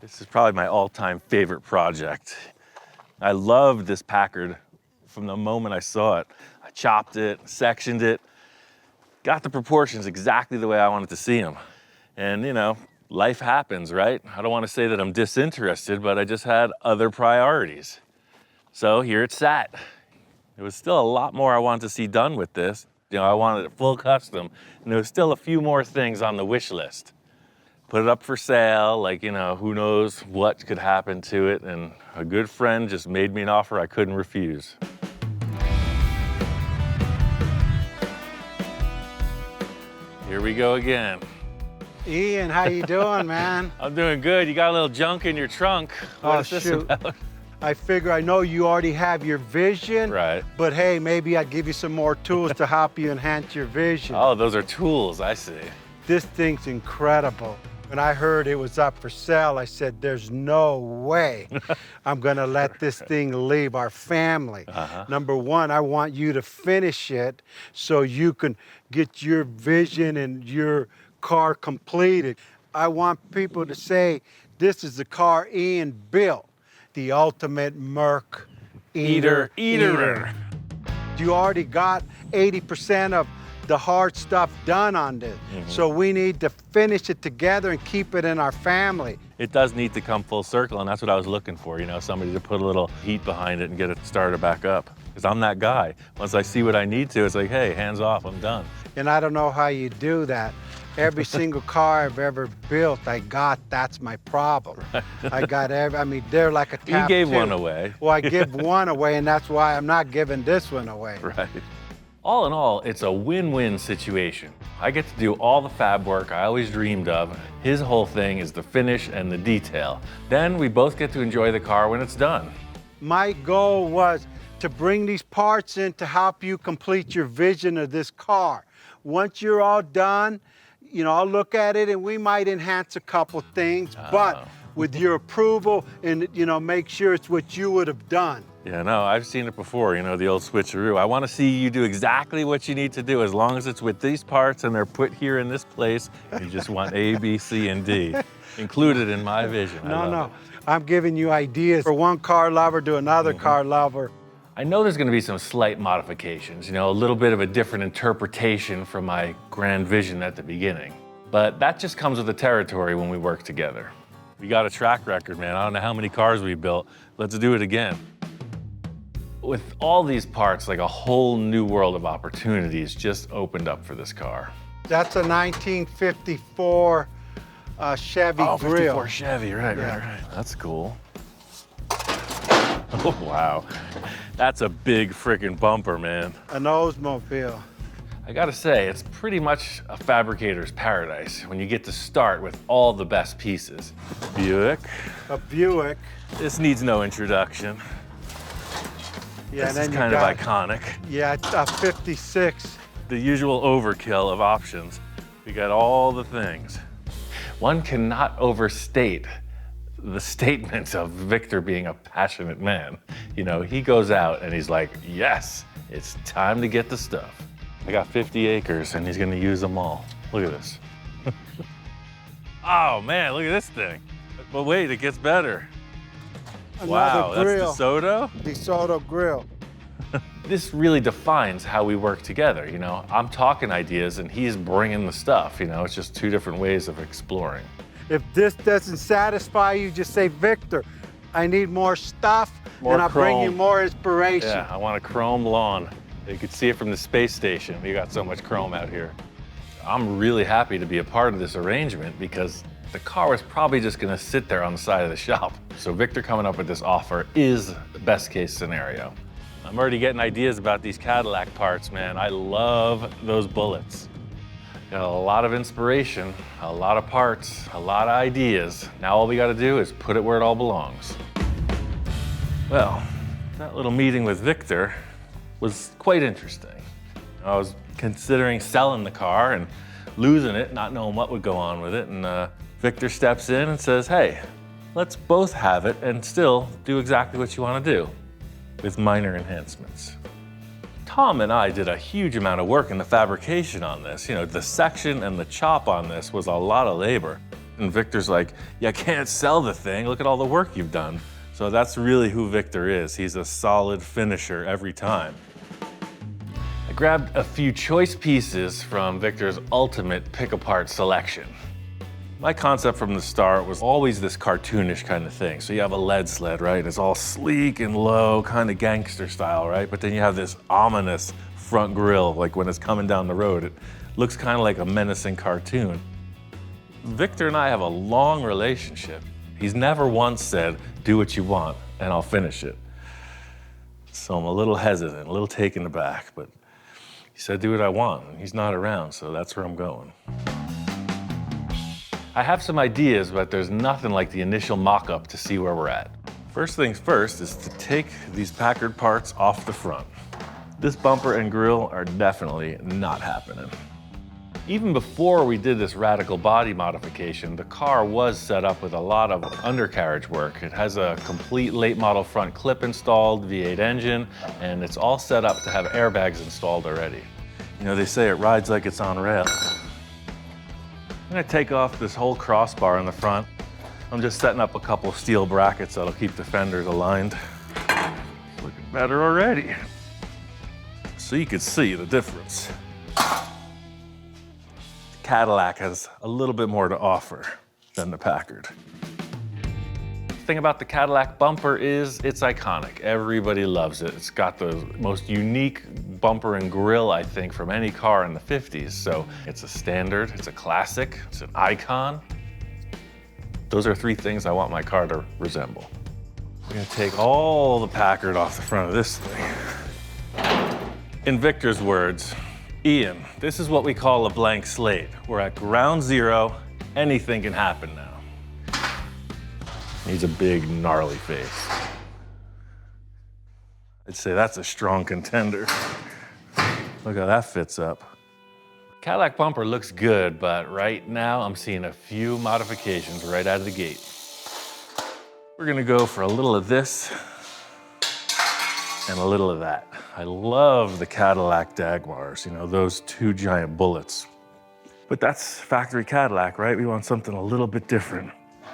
This is probably my all-time favorite project. I loved this Packard from the moment I saw it. I chopped it, sectioned it, got the proportions exactly the way I wanted to see them. And you know, life happens, right? I don't want to say that I'm disinterested, but I just had other priorities. So here it sat. There was still a lot more I wanted to see done with this. You know, I wanted it full custom, and there was still a few more things on the wish list. Put it up for sale, like, you know, who knows what could happen to it, and a good friend just made me an offer I couldn't refuse. Here we go again. Ian, how you doing, man? I'm doing good. You got a little junk in your trunk. What is this about? I figure I know you already have your vision, Right. but hey, maybe I'd give you some more tools to help you enhance your vision. Oh, those are tools, I see. This thing's incredible. When I heard it was up for sale, I said, there's no way I'm gonna let this thing leave our family. Number one, I want you to finish it so you can get your vision and your car completed. I want people to say, this is the car Ian built, the ultimate Merc eater. You already got 80% of the hard stuff done on this. So we need to finish it together and keep it in our family. It does need to come full circle, and that's what I was looking for, you know, somebody to put a little heat behind it and get it started back up. Because I'm that guy. Once I see what I need to, it's like, hey, hands off, I'm done. And I don't know how you do that. Every single car I've ever built, that's my problem. I got I mean, they're like a tap. You gave one away. Well, I give one away, and that's why I'm not giving this one away. Right. All in all, it's a win-win situation. I get to do all the fab work I always dreamed of. His whole thing is the finish and the detail. Then we both get to enjoy the car when it's done. My goal was to bring these parts in to help you complete your vision of this car. Once you're all done, you know, I'll look at it and we might enhance a couple things, but with your approval and, you know, make sure it's what you would have done. Yeah, no, I've seen it before, you know, the old switcheroo. I want to see you do exactly what you need to do, as long as it's with these parts and they're put here in this place. You just want A, B, C, and D included in my vision. No. I'm giving you ideas for one car lover to another car lover. I know there's going to be some slight modifications, you know, a little bit of a different interpretation from my grand vision at the beginning. But that just comes with the territory when we work together. We got a track record, man. I don't know how many cars we built. Let's do it again. With all these parts, like a whole new world of opportunities just opened up for this car. That's a 1954 Chevy grill. 54 Chevy, right. That's cool. Oh, wow. That's a big freaking bumper, man. An Oldsmobile. I gotta say, it's pretty much a fabricator's paradise when you get to start with all the best pieces. Buick. A Buick. This needs no introduction. Yeah, This is kind of iconic. Yeah, it's a 56. The usual overkill of options. We got all the things. One cannot overstate the statements of Victor being a passionate man. You know, he goes out and he's like, yes, it's time to get the stuff. I got 50 acres and he's gonna use them all. Look at this. Oh man, look at this thing. But wait, it gets better. Wow, that's DeSoto? DeSoto grill. This really defines how we work together, you know? I'm talking ideas and he's bringing the stuff, you know? It's just two different ways of exploring. If this doesn't satisfy you, just say, Victor, I need more stuff, and I'll bring you more inspiration. Yeah, I want a chrome lawn. You could see it from the space station. We got so much chrome out here. I'm really happy to be a part of this arrangement because the car was probably just gonna sit there on the side of the shop. So Victor coming up with this offer is the best case scenario. I'm already getting ideas about these Cadillac parts, man. I love those bullets. Got a lot of inspiration, a lot of parts, a lot of ideas. Now all we gotta do is put it where it all belongs. Well, that little meeting with Victor was quite interesting. I was considering selling the car and losing it, not knowing what would go on with it, and Victor steps in and says, hey, let's both have it and still do exactly what you want to do, with minor enhancements. Tom and I did a huge amount of work in the fabrication on this. You know, the section and the chop on this was a lot of labor. and Victor's like, "You can't sell the thing, look at all the work you've done." So that's really who Victor is. He's a solid finisher every time. I grabbed a few choice pieces from Victor's ultimate pick-apart selection. My concept from the start was always this cartoonish kind of thing. So you have a lead sled, right? It's all sleek and low, kind of gangster style, right? But then you have this ominous front grille, like when it's coming down the road. It looks kind of like a menacing cartoon. Victor and I have a long relationship. He's never once said, "Do what you want and I'll finish it." So I'm a little hesitant, a little taken aback, but he said, "Do what I want," and he's not around, so that's where I'm going. I have some ideas, but there's nothing like the initial mock-up to see where we're at. First things first is to take these Packard parts off the front. This bumper and grille are definitely not happening. Even before we did this radical body modification, the car was set up with a lot of undercarriage work. It has a complete late model front clip installed, V8 engine, and it's all set up to have airbags installed already. You know, they say it rides like it's on rails. I'm gonna take off this whole crossbar in the front. I'm just setting up a couple steel brackets that'll keep the fenders aligned. Looking better already. So you can see the difference. Cadillac has a little bit more to offer than the Packard. The thing about the Cadillac bumper is it's iconic. Everybody loves it. It's got the most unique bumper and grille, I think, from any car in the 50s. So it's a standard, it's a classic, it's an icon. Those are three things I want my car to resemble. We're gonna take all the Packard off the front of this thing. In Victor's words, "Ian, this is what we call a blank slate. We're at ground zero, anything can happen now." He's a big, gnarly face. I'd say that's a strong contender. Look how that fits up. Cadillac bumper looks good, but right now I'm seeing a few modifications right out of the gate. We're gonna go for a little of this and a little of that. I love the Cadillac Jaguars, you know, those two giant bullets. But that's factory Cadillac, right? We want something a little bit different.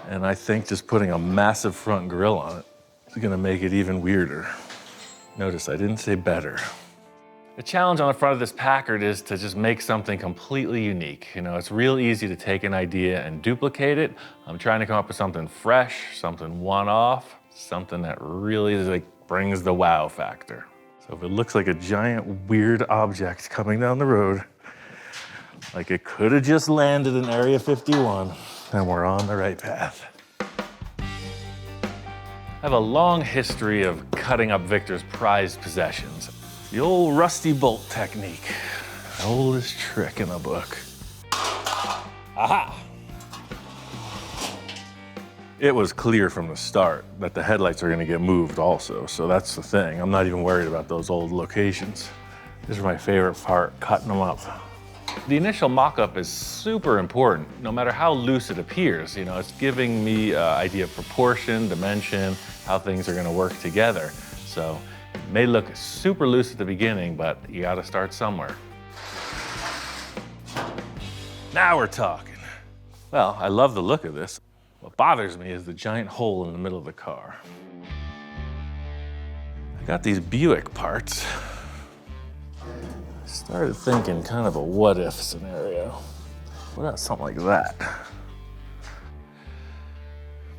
And I think just putting a massive front grille on it is gonna make it even weirder. Notice I didn't say better. The challenge on the front of this Packard is to just make something completely unique. You know, it's real easy to take an idea and duplicate it. I'm trying to come up with something fresh, something one-off, something that really like brings the wow factor. So if it looks like a giant weird object coming down the road, like it could have just landed in Area 51, then we're on the right path. I have a long history of cutting up Victor's prized possessions. The old rusty bolt technique, the oldest trick in the book. Aha! It was clear from the start that the headlights are gonna get moved also, so that's the thing. I'm not even worried about those old locations. This is my favorite part, cutting them up. The initial mock-up is super important, no matter how loose it appears. You know, it's giving me an idea of proportion, dimension, how things are gonna work together. So it may look super loose at the beginning, but you gotta start somewhere. Now we're talking. Well, I love the look of this. What bothers me is the giant hole in the middle of the car. I got these Buick parts. I started thinking kind of a what-if scenario. What about something like that?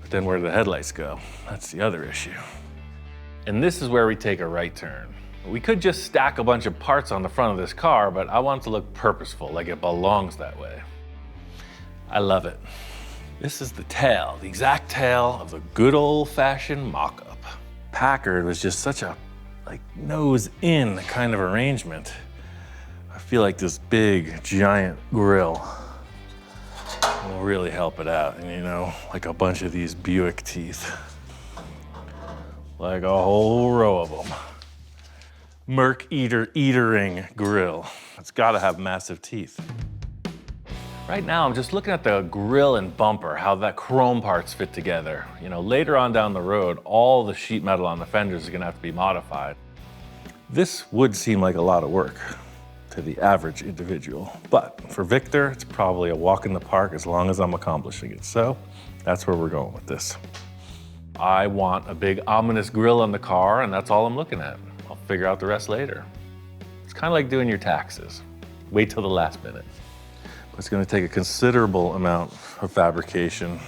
But then where do the headlights go? That's the other issue. And this is where we take a right turn. We could just stack a bunch of parts on the front of this car, but I want it to look purposeful, like it belongs that way. I love it. This is the tail, the exact tail of the good old-fashioned mock-up. Packard was just such a nose-in kind of arrangement. I feel like this big, giant grille will really help it out. And you know, like a bunch of these Buick teeth. Like a whole row of them. Merc Eatering grille. It's gotta have massive teeth. Right now, I'm just looking at the grille and bumper, how that chrome parts fit together. You know, later on down the road, all the sheet metal on the fenders is gonna have to be modified. This would seem like a lot of work to to the average individual. But for Victor, it's probably a walk in the park as long as I'm accomplishing it. So that's where we're going with this. I want a big ominous grille on the car, and that's all I'm looking at. I'll figure out the rest later. It's kind of like doing your taxes. Wait till the last minute. But it's going to take a considerable amount of fabrication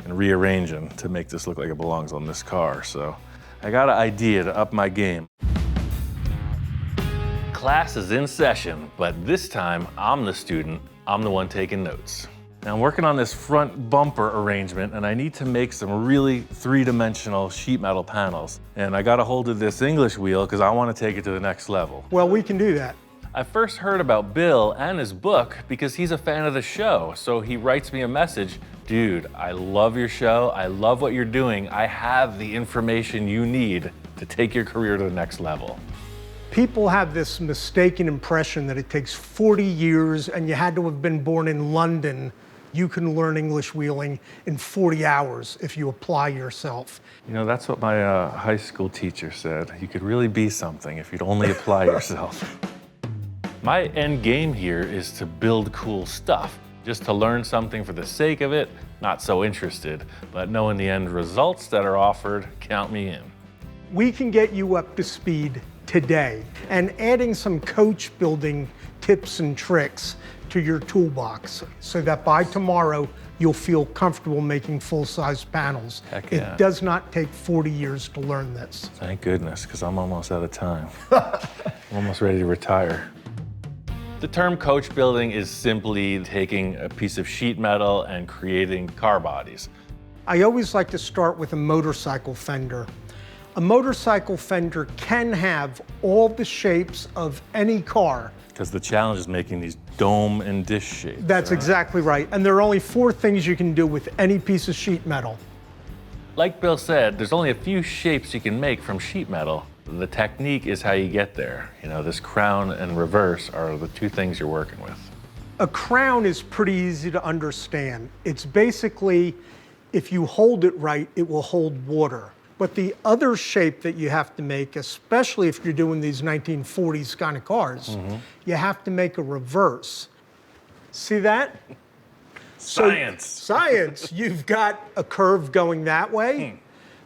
and rearranging to make this look like it belongs on this car. So I got an idea to up my game. Class is in session, but this time I'm the student. I'm the one taking notes. Now I'm working on this front bumper arrangement, and I need to make some really three-dimensional sheet metal panels. And I got a hold of this English wheel because I want to take it to the next level. Well, we can do that. I first heard about Bill and his book because he's a fan of the show. So he writes me a message, dude, I love your show. I love what you're doing. I have the information you need to take your career to the next level. People have this mistaken impression that it takes 40 years and you had to have been born in London. You can learn English wheeling in 40 hours if you apply yourself. You know, that's what my high school teacher said. You could really be something if you'd only apply yourself. My end game here is to build cool stuff. Just to learn something for the sake of it, not so interested. But knowing the end results that are offered, count me in. We can get you up to speed today, and adding some coach building tips and tricks to your toolbox so that by tomorrow you'll feel comfortable making full-size panels. Heck yeah. It does not take 40 years to learn this. Thank goodness, because I'm almost out of time. I'm almost ready to retire. The term coach building is simply taking a piece of sheet metal and creating car bodies. I always like to start with a motorcycle fender. A motorcycle fender can have all the shapes of any car. Because the challenge is making these dome and dish shapes. That's right? exactly right. And there are only 4 things you can do with any piece of sheet metal. Like Bill said, there's only a few shapes you can make from sheet metal. The technique is how you get there. You know, this crown and reverse are the 2 things you're working with. A crown is pretty easy to understand. It's basically, if you hold it right, it will hold water. But the other shape that you have to make, especially if you're doing these 1940s kind of cars, you have to make a reverse. See that? Science. So, science. You've got a curve going that way,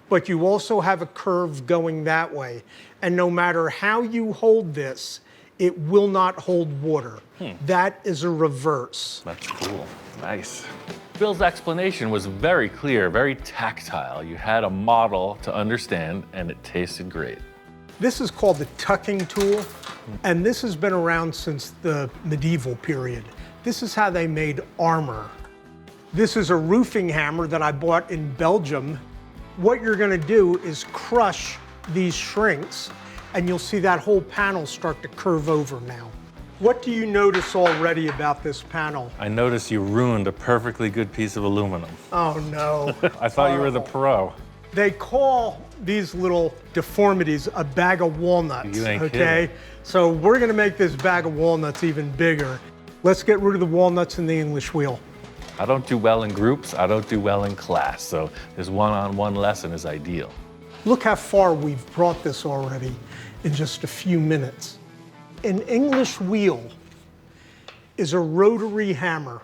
but you also have a curve going that way. And no matter how you hold this, it will not hold water. That is a reverse. That's cool. Nice. Bill's explanation was very clear, very tactile. You had a model to understand, and it tasted great. This is called the tucking tool, and this has been around since the medieval period. This is how they made armor. This is a roofing hammer that I bought in Belgium. What you're gonna do is crush these shrinks, and you'll see that whole panel start to curve over now. What do you notice already about this panel? I noticed you ruined a perfectly good piece of aluminum. Oh no. I thought you were the pro. They call these little deformities a bag of walnuts, You ain't okay? kidding. So we're gonna make this bag of walnuts even bigger. Let's get rid of the walnuts in the English wheel. I don't do well in groups, I don't do well in class, so this one-on-one lesson is ideal. Look how far we've brought this already in just a few minutes. An English wheel is a rotary hammer.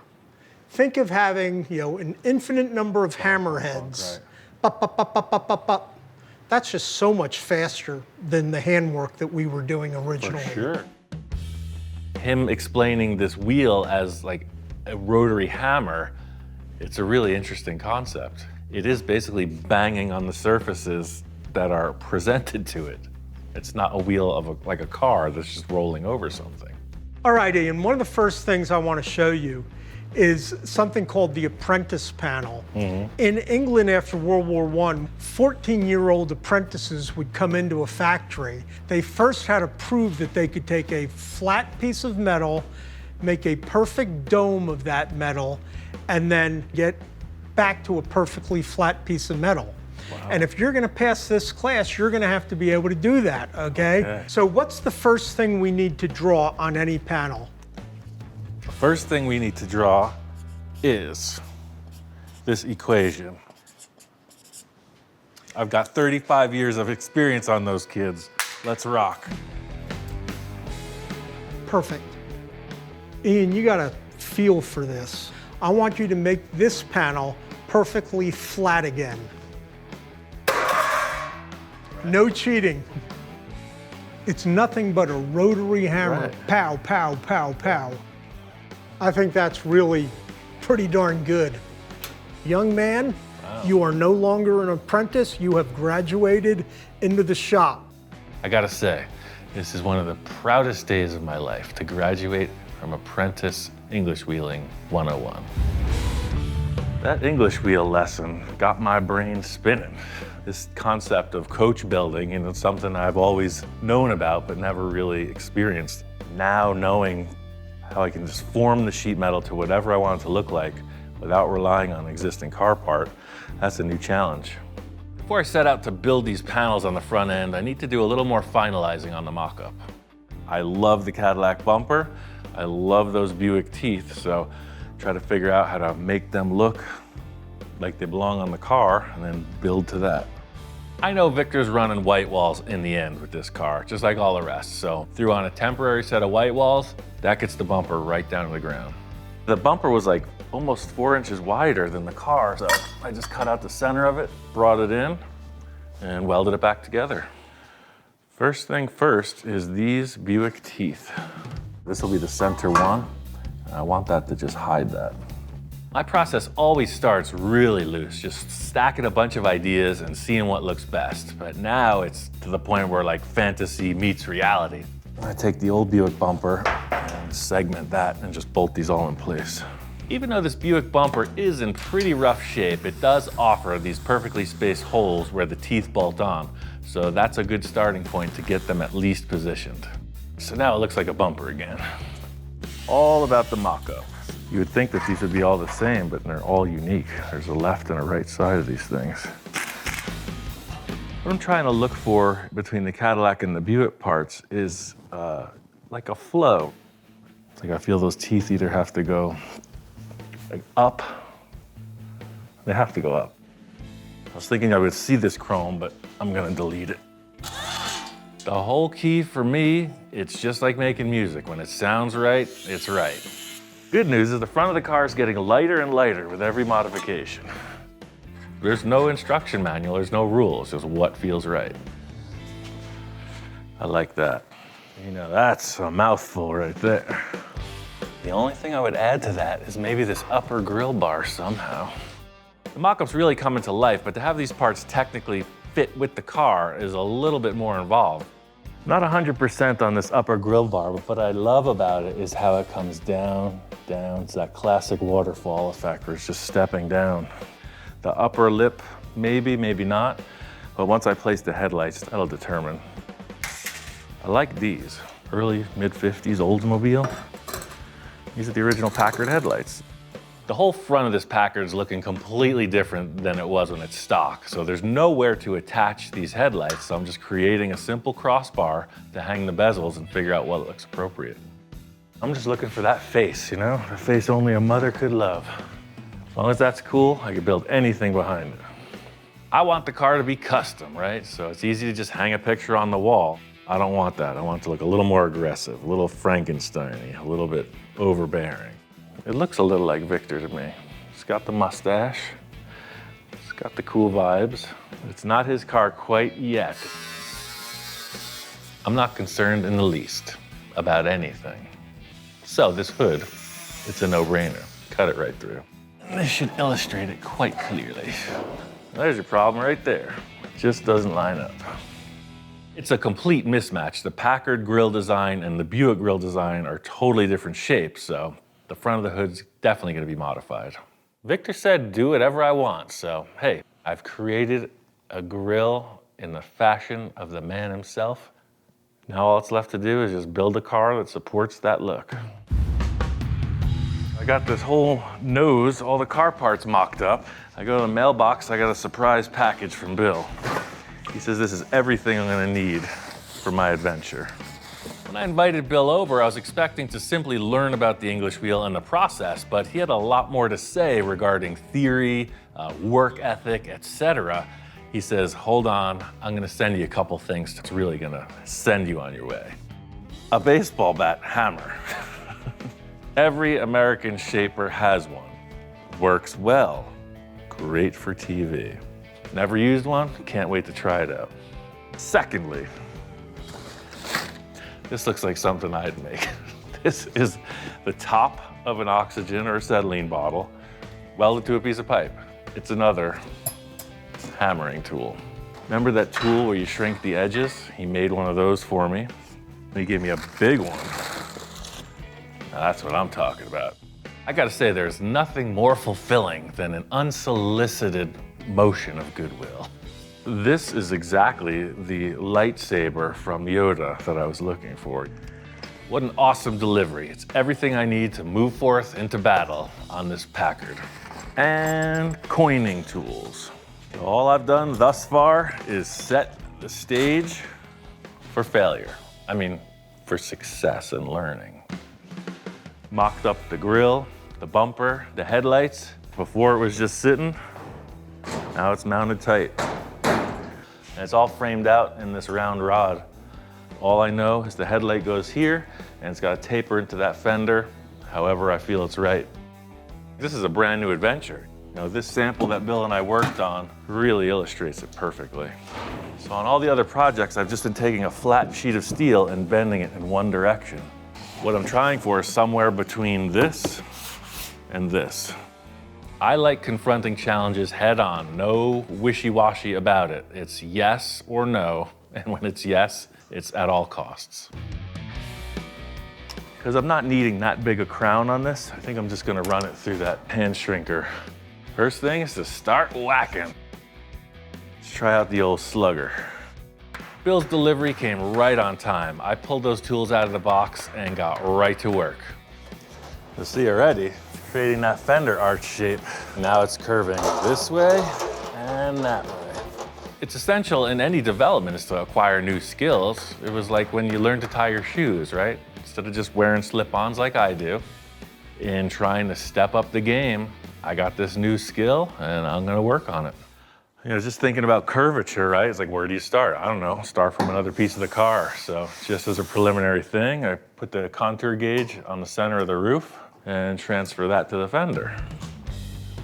Think of having, an infinite number of hammerheads. Pop, pop, pop, pop, pop, pop, pop. That's just so much faster than the handwork that we were doing originally. For sure. Him explaining this wheel as like a rotary hammer, it's a really interesting concept. It is basically banging on the surfaces that are presented to it. It's not a wheel of like a car that's just rolling over something. All right, Ian, one of the first things I want to show you is something called the apprentice panel. In England after World War I, 14-year-old apprentices would come into a factory. They first had to prove that they could take a flat piece of metal, make a perfect dome of that metal, and then get back to a perfectly flat piece of metal. Wow. And if you're gonna pass this class, you're gonna have to be able to do that, okay? So what's the first thing we need to draw on any panel? The first thing we need to draw is this equation. I've got 35 years of experience on those kids. Let's rock. Perfect. Ian, you got a feel for this. I want you to make this panel perfectly flat again. No cheating. It's nothing but a rotary hammer. Right. Pow, pow, pow, pow. I think that's really pretty darn good. Young man, you are no longer an apprentice. You have graduated into the shop. I gotta say, this is one of the proudest days of my life, to graduate from Apprentice English Wheeling 101. That English wheel lesson got my brain spinning. This concept of coach building, it's something I've always known about but never really experienced. Now knowing how I can just form the sheet metal to whatever I want it to look like without relying on an existing car part, that's a new challenge. Before I set out to build these panels on the front end, I need to do a little more finalizing on the mock-up. I love the Cadillac bumper. I love those Buick teeth, so try to figure out how to make them look like they belong on the car and then build to that. I know Victor's running white walls in the end with this car, just like all the rest, so threw on a temporary set of white walls, that gets the bumper right down to the ground. The bumper was like almost 4 inches wider than the car, so I just cut out the center of it, brought it in, and welded it back together. First thing first is these Buick teeth. This will be the center one, and I want that to just hide that. My process always starts really loose, just stacking a bunch of ideas and seeing what looks best. But now it's to the point where like fantasy meets reality. I take the old Buick bumper and segment that and just bolt these all in place. Even though this Buick bumper is in pretty rough shape, it does offer these perfectly spaced holes where the teeth bolt on. So that's a good starting point to get them at least positioned. So now it looks like a bumper again. All about the mock-up. You would think that these would be all the same, but they're all unique. There's a left and a right side of these things. What I'm trying to look for between the Cadillac and the Buick parts is like a flow. It's like I feel those teeth either have to go like up. They have to go up. I was thinking I would see this chrome, but I'm gonna delete it. The whole key for me, it's just like making music. When it sounds right, it's right. Good news is the front of the car is getting lighter and lighter with every modification. There's no instruction manual, there's no rules, just what feels right. I like that. You know, that's a mouthful right there. The only thing I would add to that is maybe this upper grill bar somehow. The mock-up's really coming to life, but to have these parts technically fit with the car is a little bit more involved. Not 100% on this upper grill bar, but what I love about it is how it comes down, down. It's that classic waterfall effect where it's just stepping down. The upper lip, maybe, maybe not, but once I place the headlights, that'll determine. I like these, early, mid-50s Oldsmobile. These are the original Packard headlights. The whole front of this Packard is looking completely different than it was when it's stock, so there's nowhere to attach these headlights, so I'm just creating a simple crossbar to hang the bezels and figure out what looks appropriate. I'm just looking for that face, you know? The face only a mother could love. As long as that's cool, I can build anything behind it. I want the car to be custom, right? So it's easy to just hang a picture on the wall. I don't want that. I want it to look a little more aggressive, a little Frankenstein-y, a little bit overbearing. It looks a little like Victor to me. It's got the mustache. It's got the cool vibes. It's not his car quite yet. I'm not concerned in the least about anything. So this hood, it's a no-brainer. Cut it right through. This should illustrate it quite clearly. There's your problem right there. It just doesn't line up. It's a complete mismatch. The Packard grille design and the Buick grille design are totally different shapes, so the front of the hood's definitely gonna be modified. Victor said, do whatever I want, so hey, I've created a grille in the fashion of the man himself. Now all it's left to do is just build a car that supports that look. I got this whole nose, all the car parts mocked up. I go to the mailbox, I got a surprise package from Bill. He says this is everything I'm gonna need for my adventure. When I invited Bill over, I was expecting to simply learn about the English wheel and the process, but he had a lot more to say regarding theory, work ethic, etc. He says, hold on, I'm gonna send you a couple things that's really gonna send you on your way. A baseball bat hammer. Every American shaper has one. Works well. Great for TV. Never used one? Can't wait to try it out. Secondly, this looks like something I'd make. This is the top of an oxygen or acetylene bottle welded to a piece of pipe. It's another hammering tool. Remember that tool where you shrink the edges? He made one of those for me. He gave me a big one. Now that's what I'm talking about. I gotta say, there's nothing more fulfilling than an unsolicited motion of goodwill. This is exactly the lightsaber from Yoda that I was looking for. What an awesome delivery. It's everything I need to move forth into battle on this Packard. And coining tools. So all I've done thus far is set the stage for failure. I mean, for success and learning. Mocked up the grille, the bumper, the headlights. Before it was just sitting, now it's mounted tight. And it's all framed out in this round rod. All I know is the headlight goes here, and it's got to taper into that fender, however I feel it's right. This is a brand new adventure. You know, this sample that Bill and I worked on really illustrates it perfectly. So on all the other projects, I've just been taking a flat sheet of steel and bending it in one direction. What I'm trying for is somewhere between this and this. I like confronting challenges head on, no wishy-washy about it. It's yes or no, and when it's yes, it's at all costs. Because I'm not needing that big a crown on this, I think I'm just gonna run it through that hand shrinker. First thing is to start whacking. Let's try out the old slugger. Bill's delivery came right on time. I pulled those tools out of the box and got right to work. You'll see already, creating that fender arch shape. Now it's curving this way and that way. It's essential in any development is to acquire new skills. It was like when you learn to tie your shoes, right? Instead of just wearing slip-ons like I do. In trying to step up the game, I got this new skill and I'm gonna work on it. You know, just thinking about curvature, right? It's like, where do you start? I don't know, start from another piece of the car. So just as a preliminary thing, I put the contour gauge on the center of the roof and transfer that to the fender.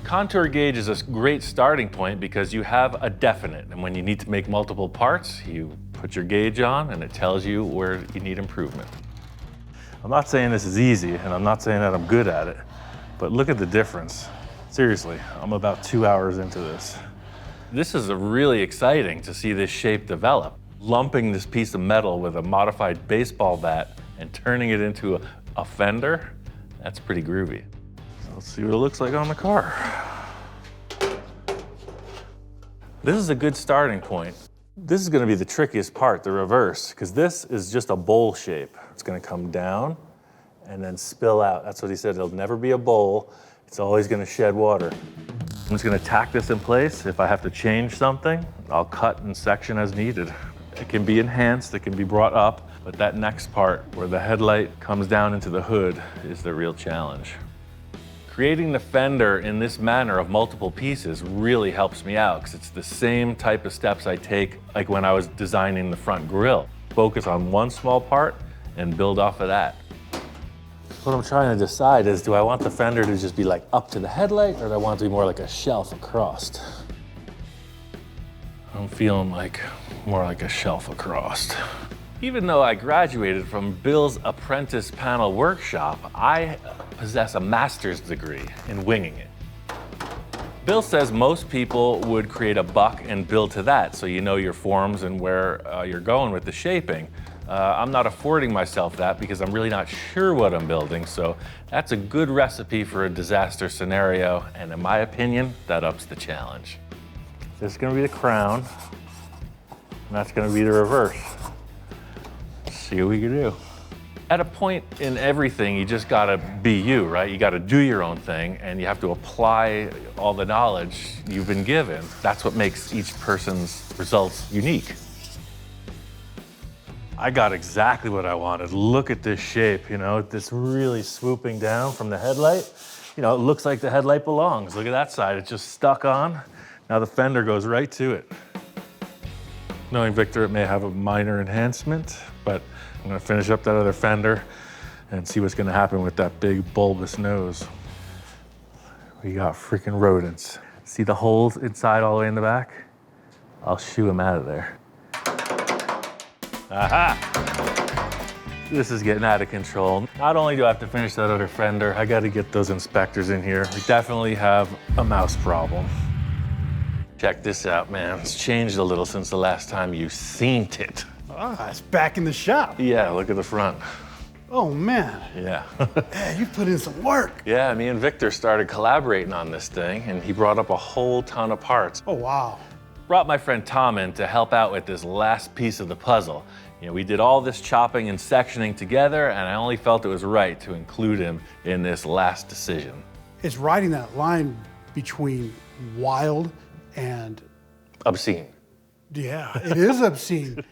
Contour gauge is a great starting point because you have a definite, and when you need to make multiple parts, you put your gauge on and it tells you where you need improvement. I'm not saying this is easy, and I'm not saying that I'm good at it, but look at the difference. Seriously, I'm about 2 hours into this. This is really exciting to see this shape develop. Lumping this piece of metal with a modified baseball bat and turning it into a fender, that's pretty groovy. Let's see what it looks like on the car. This is a good starting point. This is gonna be the trickiest part, the reverse, because this is just a bowl shape. It's gonna come down and then spill out. That's what he said, it'll never be a bowl. It's always gonna shed water. I'm just gonna tack this in place. If I have to change something, I'll cut and section as needed. It can be enhanced, it can be brought up, but that next part where the headlight comes down into the hood is the real challenge. Creating the fender in this manner of multiple pieces really helps me out because it's the same type of steps I take like when I was designing the front grille. Focus on one small part and build off of that. What I'm trying to decide is, do I want the fender to just be like up to the headlight or do I want it to be more like a shelf across? I'm feeling like more like a shelf across. Even though I graduated from Bill's apprentice panel workshop, I possess a master's degree in winging it. Bill says most people would create a buck and build to that, so you know your forms and where you're going with the shaping. I'm not affording myself that because I'm really not sure what I'm building, so that's a good recipe for a disaster scenario, and in my opinion, that ups the challenge. This is gonna be the crown, and that's gonna be the reverse. See what we can do. At a point in everything, you just gotta be you, right? You gotta do your own thing and you have to apply all the knowledge you've been given. That's what makes each person's results unique. I got exactly what I wanted. Look at this shape, you know, this really swooping down from the headlight. You know, it looks like the headlight belongs. Look at that side, it's just stuck on. Now the fender goes right to it. Knowing Victor, it may have a minor enhancement, but I'm gonna finish up that other fender and see what's gonna happen with that big bulbous nose. We got freaking rodents. See the holes inside all the way in the back? I'll shoo them out of there. Aha! This is getting out of control. Not only do I have to finish that other fender, I gotta get those inspectors in here. We definitely have a mouse problem. Check this out, man. It's changed a little since the last time you seen it. Ah, it's back in the shop. Yeah, look at the front. Oh, man. Yeah. Yeah, you put in some work. Yeah, me and Victor started collaborating on this thing, and he brought up a whole ton of parts. Oh, wow. Brought my friend Tom in to help out with this last piece of the puzzle. You know, we did all this chopping and sectioning together, and I only felt it was right to include him in this last decision. It's riding that line between wild and... Obscene. Yeah, it is obscene.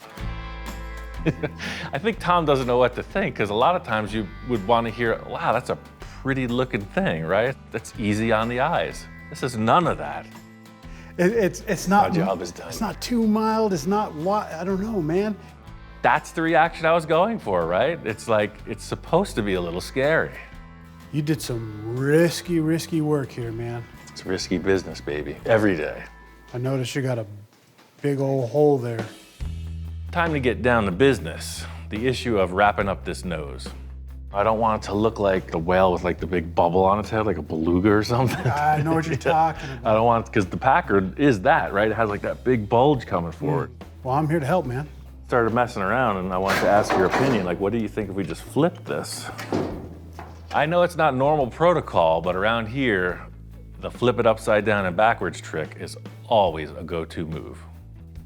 I think Tom doesn't know what to think, because a lot of times you would want to hear, wow, that's a pretty looking thing, right? That's easy on the eyes. This is none of that. It's not... My job is done. It's not too mild, it's not... I don't know, man. That's the reaction I was going for, right? It's like, it's supposed to be a little scary. You did some risky work here, man. It's risky business, baby, every day. I noticed you got a big old hole there. Time to get down to business. The issue of wrapping up this nose. I don't want it to look like the whale with like the big bubble on its head, like a beluga or something. I know what you're talking about. I don't want, because the Packard is that, right? It has like that big bulge coming forward. Well, I'm here to help, man. Started messing around and I wanted to ask your opinion. Like, what do you think if we just flip this? I know it's not normal protocol, but around here, the flip it upside down and backwards trick is always a go-to move.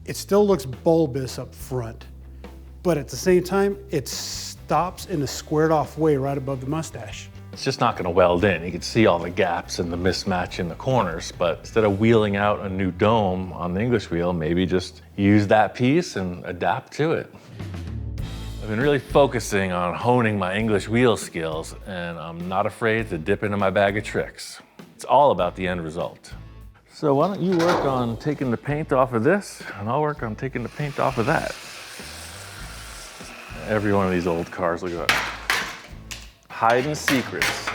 It still looks bulbous up front, but at the same time, it stops in a squared off way right above the mustache. It's just not gonna weld in. You can see all the gaps and the mismatch in the corners, but instead of wheeling out a new dome on the English wheel, maybe just use that piece and adapt to it. I've been really focusing on honing my English wheel skills, and I'm not afraid to dip into my bag of tricks. It's all about the end result. So why don't you work on taking the paint off of this, and I'll work on taking the paint off of that. Every one of these old cars, look at that. Hiding secrets.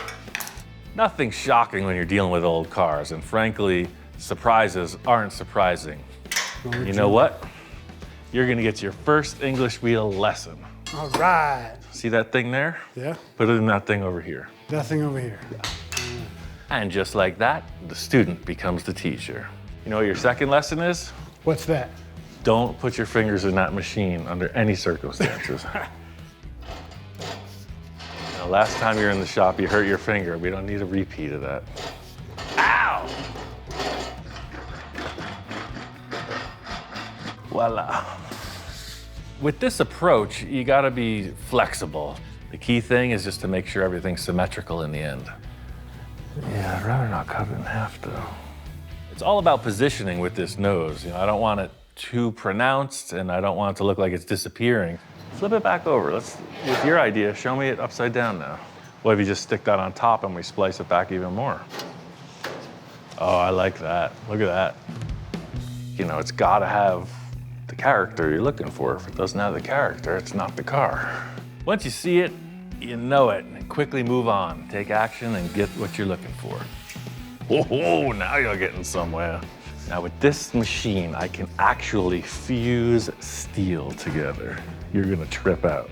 Nothing shocking when you're dealing with old cars, and frankly, surprises aren't surprising. You know what? You're gonna get your first English wheel lesson. All right. See that thing there? Yeah, Put it in that thing over here. nothing over here. And just like that, the student becomes the teacher. You know what your second lesson is? What's that? Don't put your fingers in that machine under any circumstances. Now, last time you were in the shop, you hurt your finger. We don't need a repeat of that. Ow! Voila. With this approach, you gotta be flexible. The key thing is just to make sure everything's symmetrical in the end. Yeah, I'd rather not cut it in half though. It's all about positioning with this nose. You know, I don't want it too pronounced and I don't want it to look like it's disappearing. Flip it back over. With your idea, show me it upside down now. What if you just stick that on top and we splice it back even more? Oh, I like that. Look at that. You know, it's gotta have the character you're looking for. If it doesn't have the character, it's not the car. Once you see it, you know it, and quickly move on. Take action and get what you're looking for. Whoa, now you're getting somewhere. Now with this machine, I can actually fuse steel together. You're gonna trip out.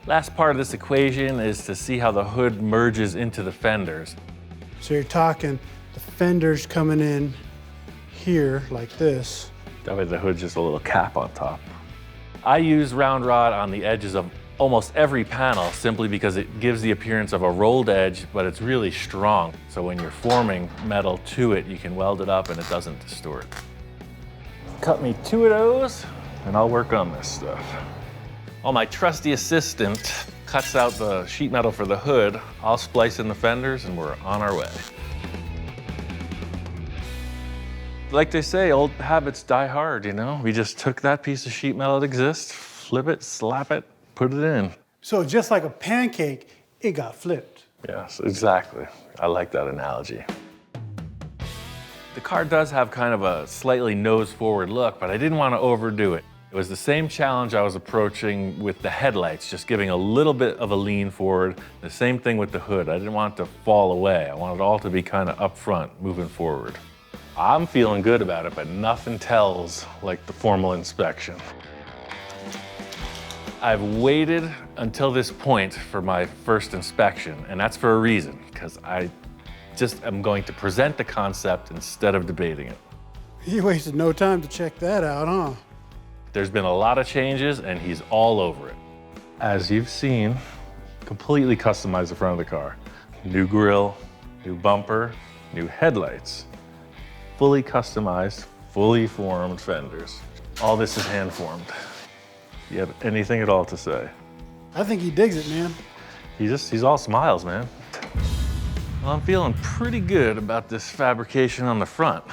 Last part of this equation is to see how the hood merges into the fenders. So you're talking the fenders coming in here like this. That way the hood's just a little cap on top. I use round rod on the edges of almost every panel simply because it gives the appearance of a rolled edge, but it's really strong. So when you're forming metal to it, you can weld it up and it doesn't distort. Cut me 2 of those and I'll work on this stuff. While my trusty assistant cuts out the sheet metal for the hood, I'll splice in the fenders and we're on our way. Like they say, old habits die hard, you know? We just took that piece of sheet metal that exists, flip it, slap it, put it in. So just like a pancake, it got flipped. Yes, exactly. I like that analogy. The car does have kind of a slightly nose-forward look, but I didn't want to overdo it. It was the same challenge I was approaching with the headlights, just giving a little bit of a lean forward. The same thing with the hood. I didn't want it to fall away. I wanted it all to be kind of up front, moving forward. I'm feeling good about it, but nothing tells like the formal inspection. I've waited until this point for my first inspection, and that's for a reason, because I just am going to present the concept instead of debating it. You wasted no time to check that out, huh? There's been a lot of changes, and he's all over it. As you've seen, completely customized the front of the car. New grille, new bumper, new headlights. Fully customized, fully formed fenders. All this is hand formed. Do you have anything at all to say? I think he digs it, man. He's all smiles, man. Well, I'm feeling pretty good about this fabrication on the front.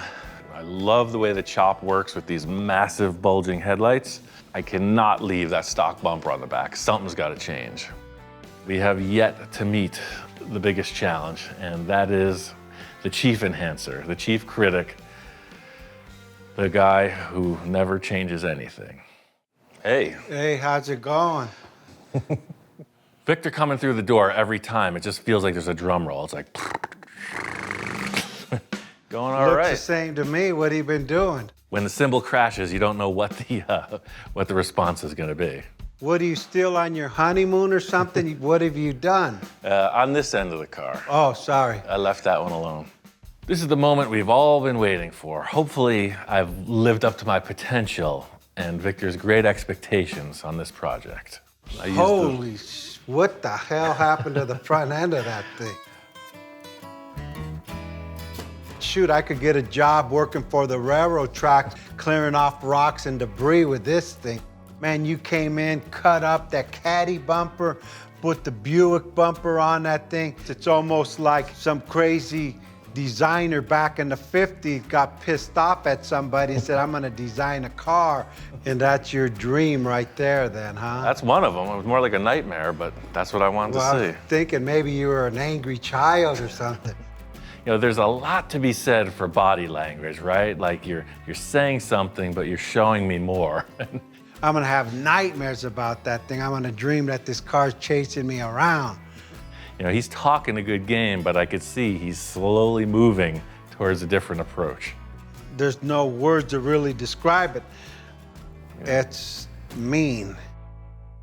I love the way the chop works with these massive bulging headlights. I cannot leave that stock bumper on the back. Something's got to change. We have yet to meet the biggest challenge, and that is the chief enhancer, the chief critic, the guy who never changes anything. Hey. Hey, how's it going? Victor coming through the door every time, it just feels like there's a drum roll. It's like, going all right. Looks the same to me. What have you been doing? When the cymbal crashes, you don't know what the response is going to be. What, are you still on your honeymoon or something? What have you done? On this end of the car. Oh, sorry. I left that one alone. This is the moment we've all been waiting for. Hopefully, I've lived up to my potential and Victor's great expectations on this project. Holy what the hell happened to the front end of that thing? Shoot, I could get a job working for the railroad tracks, clearing off rocks and debris with this thing. Man, you came in, cut up that Caddy bumper, put the Buick bumper on that thing. It's almost like some crazy designer back in the 50s got pissed off at somebody and said, I'm gonna design a car. And that's your dream right there then, huh? That's one of them. It was more like a nightmare, but that's what I wanted to see. I was thinking maybe you were an angry child or something. You know, there's a lot to be said for body language, right? Like you're saying something, but you're showing me more. I'm gonna have nightmares about that thing. I'm gonna dream that this car's chasing me around. You know, he's talking a good game, but I could see he's slowly moving towards a different approach. There's no words to really describe it. It's mean.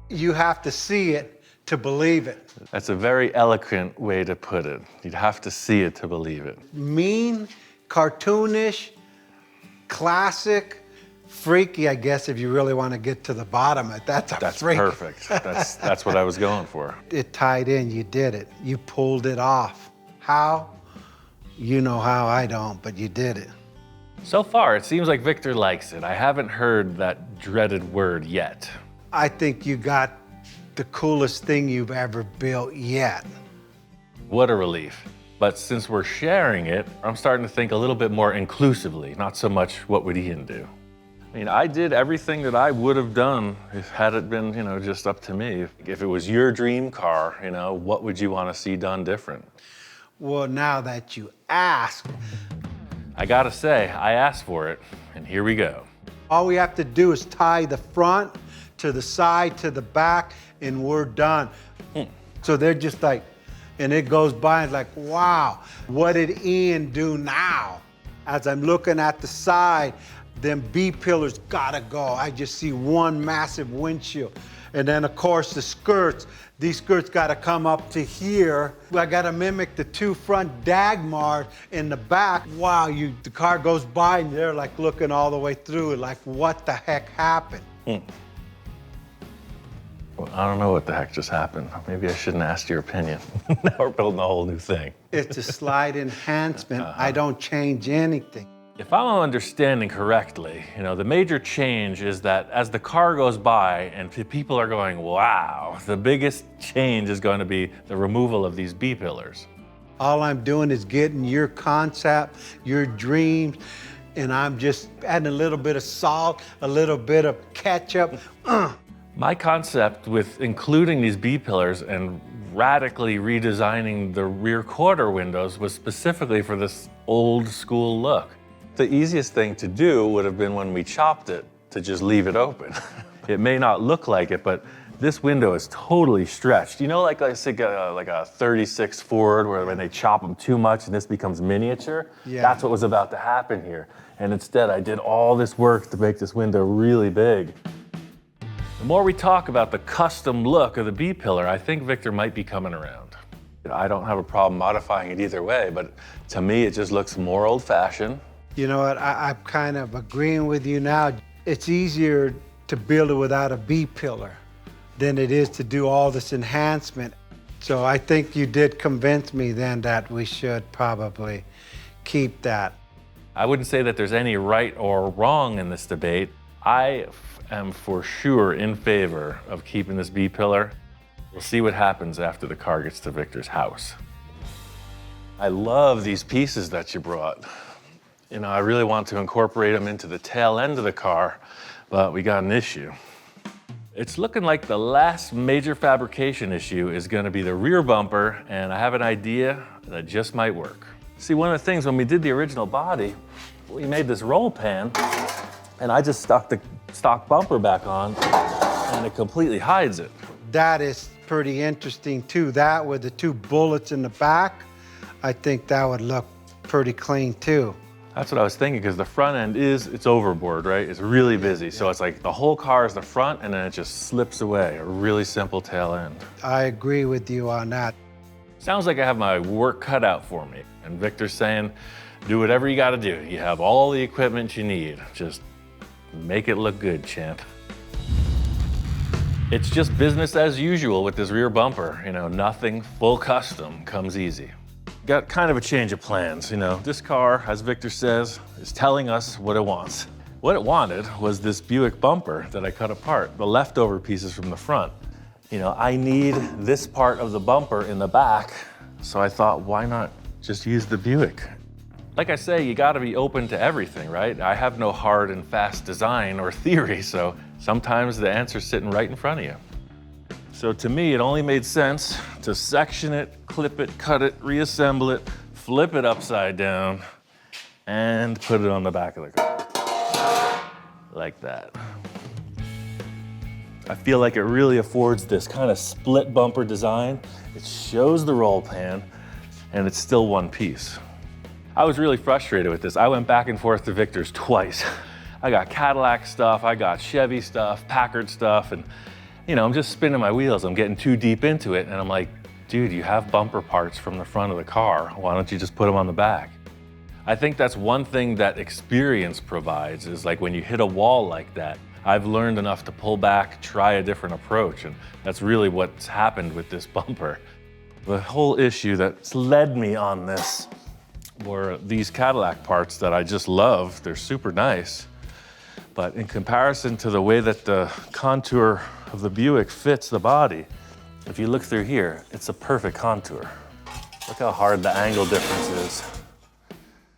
You have to see it to believe it. That's a very eloquent way to put it. You'd have to see it to believe it. Mean, cartoonish, classic, freaky, I guess, if you really want to get to the bottom of it. That's freak. Perfect. That's what I was going for. It tied in, you did it. You pulled it off. How? You know how, I don't, but you did it. So far, it seems like Victor likes it. I haven't heard that dreaded word yet. I think you got the coolest thing you've ever built yet. What a relief. But since we're sharing it, I'm starting to think a little bit more inclusively, not so much what would Ian do. I mean, I did everything that I would have done had it been, you know, just up to me. If it was your dream car, you know, what would you want to see done different? Well, now that you ask, I gotta say, I asked for it, and here we go. all we have to do is tie the front to the side to the back, and we're done. So they're just like, and it goes by and like, wow, what did Ian do now? As I'm looking at the side, them B-pillars gotta go. I just see one massive windshield. And then of course the skirts, these skirts gotta come up to here. I gotta mimic the two front Dagmars in the back. Wow, the car goes by and they're like looking all the way through it, like what the heck happened? Well, I don't know what the heck just happened. Maybe I shouldn't ask your opinion. Now we're building a whole new thing. It's a slide enhancement. I don't change anything. If I'm understanding correctly, you know, the major change is that as the car goes by and people are going, wow, the biggest change is going to be the removal of these B-pillars. All I'm doing is getting your concept, your dreams, and I'm just adding a little bit of salt, a little bit of ketchup. My concept with including these B-pillars and radically redesigning the rear quarter windows was specifically for this old school look. The easiest thing to do would have been when we chopped it to just leave it open. It may not look like it, but this window is totally stretched. You know, like I say, like a 36 Ford, where when they chop them too much and this becomes miniature? Yeah. That's what was about to happen here. And instead, I did all this work to make this window really big. The more we talk about the custom look of the B-pillar, I think Victor might be coming around. I don't have a problem modifying it either way, but to me, it just looks more old-fashioned. You know what, I'm kind of agreeing with you now. It's easier to build it without a B-pillar than it is to do all this enhancement. So I think you did convince me then that we should probably keep that. I wouldn't say that there's any right or wrong in this debate. I am for sure in favor of keeping this B-pillar. We'll see what happens after the car gets to Victor's house. I love these pieces that you brought. You know, I really want to incorporate them into the tail end of the car, but we got an issue. It's looking like the last major fabrication issue is going to be the rear bumper, and I have an idea that just might work. See, one of the things when we did the original body, we made this roll pan, and I just stuck the stock bumper back on, and it completely hides it. That is pretty interesting too. That with the two bullets in the back, I think that would look pretty clean too. That's what I was thinking, because the front end it's overboard, right? It's really busy. So it's like the whole car is the front, and then it just slips away, a really simple tail end. I agree with you on that. Sounds like I have my work cut out for me. And Victor's saying, do whatever you gotta do. You have all the equipment you need. Just make it look good, champ. It's just business as usual with this rear bumper. You know, nothing full custom comes easy. Got kind of a change of plans, you know. This car, as Victor says, is telling us what it wants. What it wanted was this Buick bumper that I cut apart, the leftover pieces from the front. You know, I need this part of the bumper in the back, so I thought, why not just use the Buick? Like I say, you gotta be open to everything, right? I have no hard and fast design or theory, so sometimes the answer's sitting right in front of you. So to me, it only made sense to section it, clip it, cut it, reassemble it, flip it upside down, and put it on the back of the car. Like that. I feel like it really affords this kind of split bumper design. It shows the roll pan, and it's still one piece. I was really frustrated with this. I went back and forth to Victor's twice. I got Cadillac stuff, I got Chevy stuff, Packard stuff, and you know, I'm just spinning my wheels. I'm getting too deep into it, and I'm like, dude, you have bumper parts from the front of the car. Why don't you just put them on the back? I think that's one thing that experience provides, is like when you hit a wall like that, I've learned enough to pull back, try a different approach, and that's really what's happened with this bumper. The whole issue that's led me on this were these Cadillac parts that I just love. They're super nice. But in comparison to the way that the contour of the Buick fits the body, if you look through here, it's a perfect contour. Look how hard the angle difference is.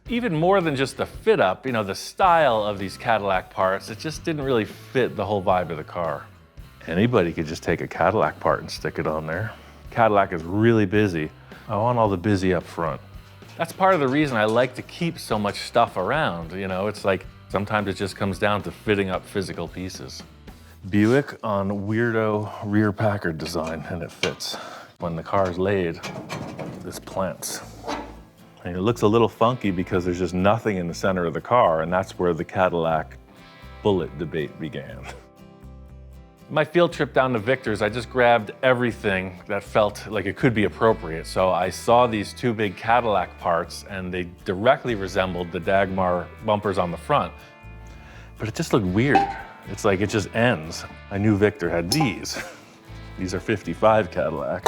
Even more than just the fit up, you know, the style of these Cadillac parts, it just didn't really fit the whole vibe of the car. Anybody could just take a Cadillac part and stick it on there. Cadillac is really busy. I want all the busy up front. That's part of the reason I like to keep so much stuff around. You know, it's like sometimes it just comes down to fitting up physical pieces. Buick on weirdo rear Packard design, and it fits. When the car's laid, this plants. And it looks a little funky because there's just nothing in the center of the car, and that's where the Cadillac bullet debate began. My field trip down to Victor's, I just grabbed everything that felt like it could be appropriate. So I saw these two big Cadillac parts, and they directly resembled the Dagmar bumpers on the front. But it just looked weird. It's like it just ends. I knew Victor had these. These are 55 Cadillac.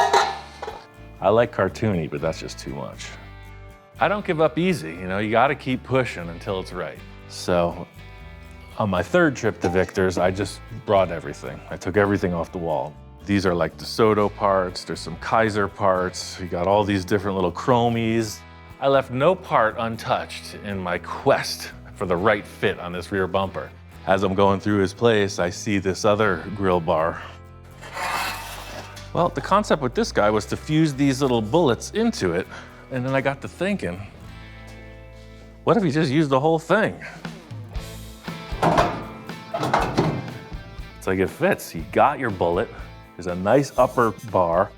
I like cartoony, but that's just too much. I don't give up easy, you know, you gotta keep pushing until it's right. So on my third trip to Victor's, I just brought everything. I took everything off the wall. These are like DeSoto parts, there's some Kaiser parts, we got all these different little chromies. I left no part untouched in my quest for the right fit on this rear bumper. As I'm going through his place, I see this other grill bar. Well, the concept with this guy was to fuse these little bullets into it, and then I got to thinking, what if he just used the whole thing? It's like it fits. You got your bullet. There's a nice upper bar.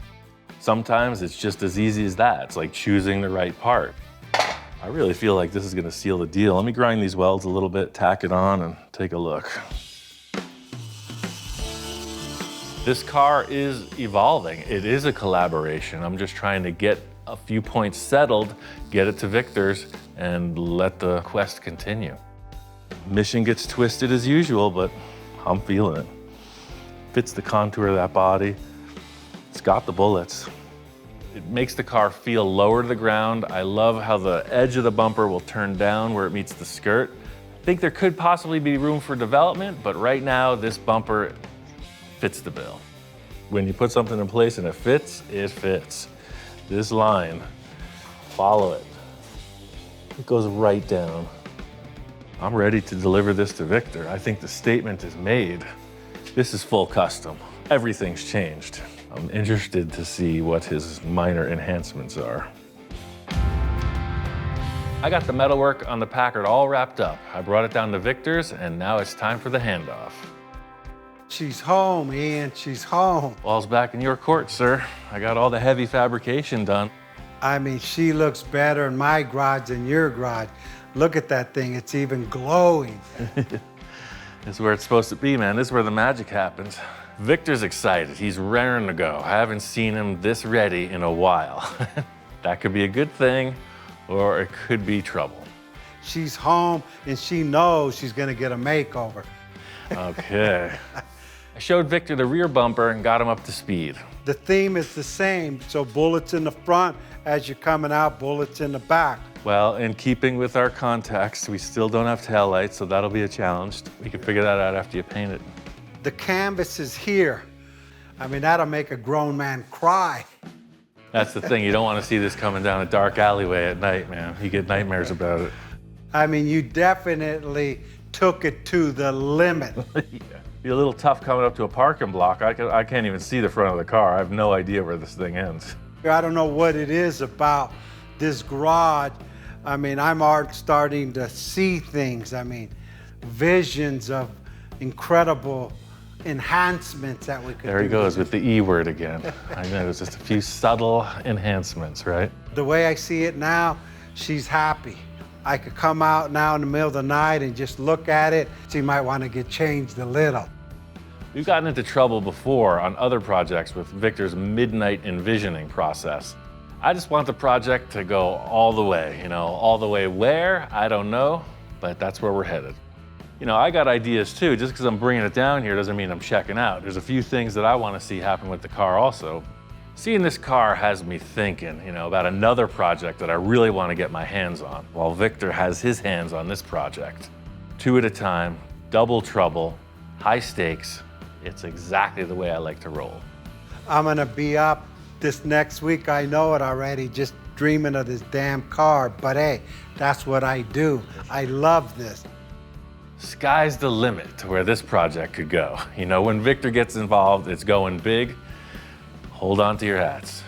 Sometimes it's just as easy as that. It's like choosing the right part. I really feel like this is gonna seal the deal. Let me grind these welds a little bit, tack it on, and take a look. This car is evolving. It is a collaboration. I'm just trying to get a few points settled, get it to Victor's, and let the quest continue. Mission gets twisted as usual, but I'm feeling it. Fits the contour of that body. It's got the bullets. It makes the car feel lower to the ground. I love how the edge of the bumper will turn down where it meets the skirt. I think there could possibly be room for development, but right now this bumper fits the bill. When you put something in place and it fits, it fits. This line, follow it. It goes right down. I'm ready to deliver this to Victor. I think the statement is made. This is full custom. Everything's changed. I'm interested to see what his minor enhancements are. I got the metalwork on the Packard all wrapped up. I brought it down to Victor's, and now it's time for the handoff. She's home, Ian, she's home. Ball's back in your court, sir. I got all the heavy fabrication done. I mean, she looks better in my garage than your garage. Look at that thing, it's even glowing. This is where it's supposed to be, man. This is where the magic happens. Victor's excited. He's raring to go. I haven't seen him this ready in a while. That could be a good thing, or it could be trouble. She's home, and she knows she's gonna get a makeover. Okay. I showed Victor the rear bumper and got him up to speed. The theme is the same, so bullets in the front, as you're coming out, bullets in the back. Well, in keeping with our context, we still don't have taillights, so that'll be a challenge. We can figure that out after you paint it. The canvas is here. I mean, that'll make a grown man cry. That's the thing, you don't want to see this coming down a dark alleyway at night, man. You get nightmares about it. I mean, you definitely took it to the limit. Yeah. Be a little tough coming up to a parking block. I can't even see the front of the car. I have no idea where this thing ends. I don't know what it is about this garage. I mean, I'm starting to see things. I mean, visions of incredible enhancements that we could do. There he goes with the E word again. I know, it's just a few subtle enhancements, right? The way I see it now, she's happy. I could come out now in the middle of the night and just look at it. She might want to get changed a little. We've gotten into trouble before on other projects with Victor's midnight envisioning process. I just want the project to go all the way, all the way where, I don't know, but that's where we're headed. I got ideas too. Just because I'm bringing it down here doesn't mean I'm checking out. There's a few things that I want to see happen with the car also. Seeing this car has me thinking, about another project that I really want to get my hands on, while Victor has his hands on this project. 2 at a time, double trouble, high stakes. It's exactly the way I like to roll. I'm gonna be up this next week, I know it already, just dreaming of this damn car, but hey, that's what I do. I love this. Sky's the limit to where this project could go. When Victor gets involved, it's going big. Hold on to your hats.